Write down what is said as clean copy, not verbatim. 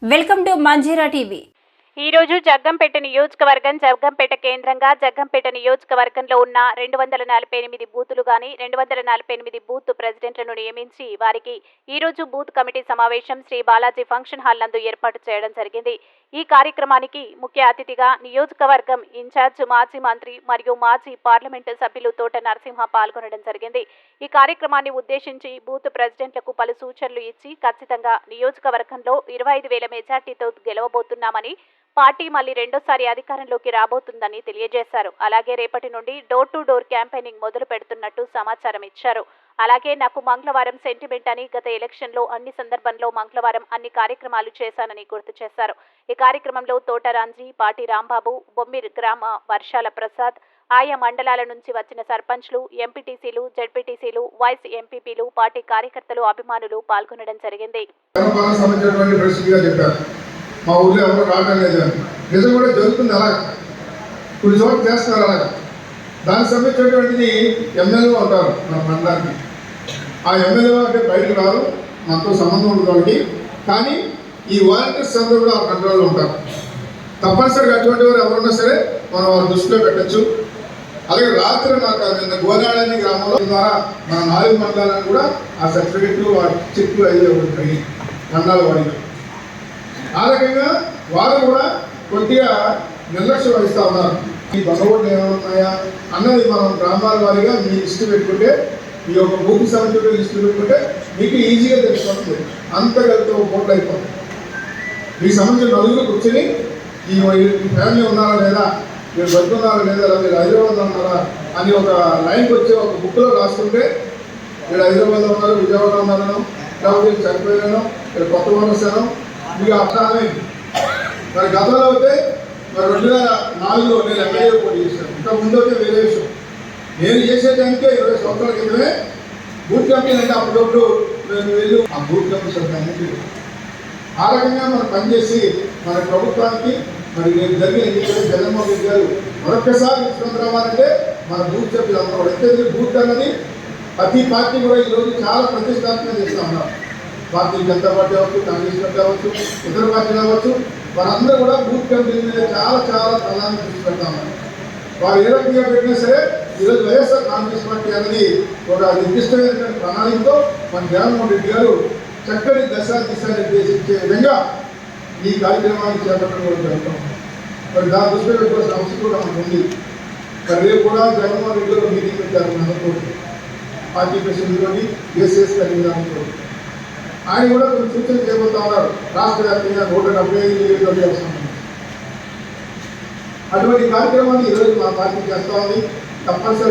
Welcome to Manjira TV. ఈ రోజు జగ్గంపేట నియోజకవర్గం జగ్గంపేట కేంద్రంగా జగ్గంపేట నియోజకవర్గంలో ఉన్న 248 బూతులు గాని 248 బూత్ ప్రెసిడెంట్లను నియమించి వారికి ఈ రోజు బూత్ కమిటీ సమావేశం శ్రీ బాలాజీ ఫంక్షన్ హాల్ నందు ఏర్పాటు చేయడం జరిగింది. ఈ కార్యక్రమానికి ముఖ్య అతిథిగా నియోజకవర్గం ఇన్ఛార్జ్ మాజీ మంత్రి మరియు మాజీ పార్లమెంటు సభ్యులు తోట నరసింహ పాల్గొనడం జరిగింది. ఈ కార్యక్రమాన్ని ఉద్దేశించి బూత్ ప్రెసిడెంట్లకు పలు సూచనలు ఇచ్చి ఖచ్చితంగా నియోజకవర్గంలో 25,000 మెజార్టీతో గెలవబోతున్నామని, పార్టీ మళ్లీ రెండోసారి అధికారంలోకి రాబోతుందని తెలియజేశారు. అలాగే రేపటి నుండి డోర్ టు డోర్ క్యాంపెయినింగ్ మొదలు పెడుతున్నట్టు సమాచారం ఇచ్చారు. అలాగే నాకు మంగళవారం సెంటిమెంట్ అని, గత ఎలక్షన్లో అన్ని సందర్భంలో మంగళవారం అన్ని కార్యక్రమాలు చేశానని గుర్తు చేశారు. ఈ కార్యక్రమంలో తోటరాంజీ, పాటి రాంబాబు, బొమ్మిర్ గ్రామ వర్షాల ప్రసాద్, ఆయా మండలాల నుంచి వచ్చిన సర్పంచ్లు, ఎంపీటీసీలు, జెడ్పీటీసీలు, వైస్ ఎంపీపీలు, పార్టీ కార్యకర్తలు, అభిమానులు పాల్గొనడం జరిగింది. మా ఊళ్ళో ఎవరు రావడం లేదు, నిజం కూడా జరుగుతుంది. అలా కొన్ని చోట్ల చేస్తున్నారు. అలాగా దానికి సంబంధించినటువంటిది ఎమ్మెల్యే ఉంటారు మన మండలానికి. ఆ ఎమ్మెల్యే అంటే బయటకు రారు, మనతో సంబంధం ఉండడానికి. కానీ ఈ వాలంటీర్స్ అందరూ కూడా ఆ కంట్రోల్లో ఉంటారు. తప్పనిసరిగా అటువంటి వారు ఎవరున్నా సరే మనం వారి దృష్టిలో పెట్టచ్చు. అలాగే రాత్రి నాకు నిన్న గోనాడని గ్రామంలో ద్వారా మన 4 మండలాలను కూడా ఆ సర్టిఫికెట్లు చెట్లు అయ్యే ఉంటాయి మండలాల వాడిగా. ఆ రకంగా వారు కూడా కొద్దిగా నిర్లక్ష్యం వహిస్తూ ఉన్నారు. ఈ దొంగోట్లు ఏమవుతున్నాయా అన్నది మనం గ్రామాల వారీగా మీ లిస్టు పెట్టుకుంటే, ఈ యొక్క భూమి సంబంధించిన లిస్టు పెట్టుకుంటే మీకు ఈజీగా తెలుస్తుంది. అంతగలితో ఓట్లు అయిపోతుంది. మీకు సంబంధించిన నలుగురు కూర్చొని ఈ ఫ్యామిలీ ఉన్నారా లేదా, మీరు బతుకున్నారా లేదా, మీరు హైదరాబాద్లో ఉన్నారా అని ఒక లైన్కి వచ్చి ఒక బుక్లో రాసుకుంటే, వీళ్ళు హైదరాబాద్లో ఉన్నారు, విజయవాడలో ఉన్నారనో, లేకపోతే చనిపోయారనో, ఇక్కడ కొత్త వస్తానో మీకు అర్థమైంది. మరి గతంలో అయితే మరి 2004లో నేను ఎమ్మెల్యే పోటీ చేశాను. ఇంకా ముందు అయితే వేరే విషయం. నేను చేసేదానికే 20 సంవత్సరాల క్రితమే బూత్ కమిటీ అంటే అప్పుడప్పుడు నేను వెళ్ళి ఆ బూత్ కమిటీ సభ్యులన్నింటి ఆ రకంగా మనం పనిచేసి మన ప్రభుత్వానికి మరి జరిగిన ఎన్నికలు జగన్మోహన్ రెడ్డి గారు మరొకసారి ముఖ్యమంత్రి అవ్వాలంటే మన బూత్ సభ్యులు అందరూ అయితే బూత్ అన్నది ప్రతి పార్టీ కూడా ఈరోజు చాలా ప్రతిష్టాత్మకంగా చేస్తూ ఉన్నారు. భారతీయ జనతా పార్టీ అవ్వచ్చు, కాంగ్రెస్ పార్టీ అవ్వచ్చు, ఇతర పార్టీలు అవ్వచ్చు, వారందరూ కూడా బూత్ కమిటీ మీద చాలా ప్రాధాన్యత దృష్టి పెడతామని. వారు ఏ రకంగా పెట్టినా సరే ఈరోజు వైఎస్ఆర్ కాంగ్రెస్ పార్టీ అనేది ఒక నిర్దిష్టమైనటువంటి ప్రణాళికతో మన జగన్మోహన్ రెడ్డి గారు చక్కటి దిశ నిర్దేశించే విధంగా ఈ కార్యక్రమాన్ని చేపట్టడం జరుగుతాం. మరి దాని దృష్టిలో పెట్టుకోవాల్సిన అవసరం కూడా మనకు ఉంది. మరి రేపు కూడా జగన్మోహన్ రెడ్డి గారు మీటింగ్ పెట్టారు మనతో, పార్టీ ప్రెసిడెంట్ తోటి, ఏసీఎస్ కన్వీనర్తో. ఆయన కూడా కొన్ని సూచనలు చేయబోతా ఉన్నారు. రాష్ట్ర వ్యాప్తంగా 175 నియోజకవర్గాలకు సంబంధించి అటువంటి కార్యక్రమాన్ని ఈరోజు మా పార్టీ చేస్తా ఉంది. తప్పనిసరి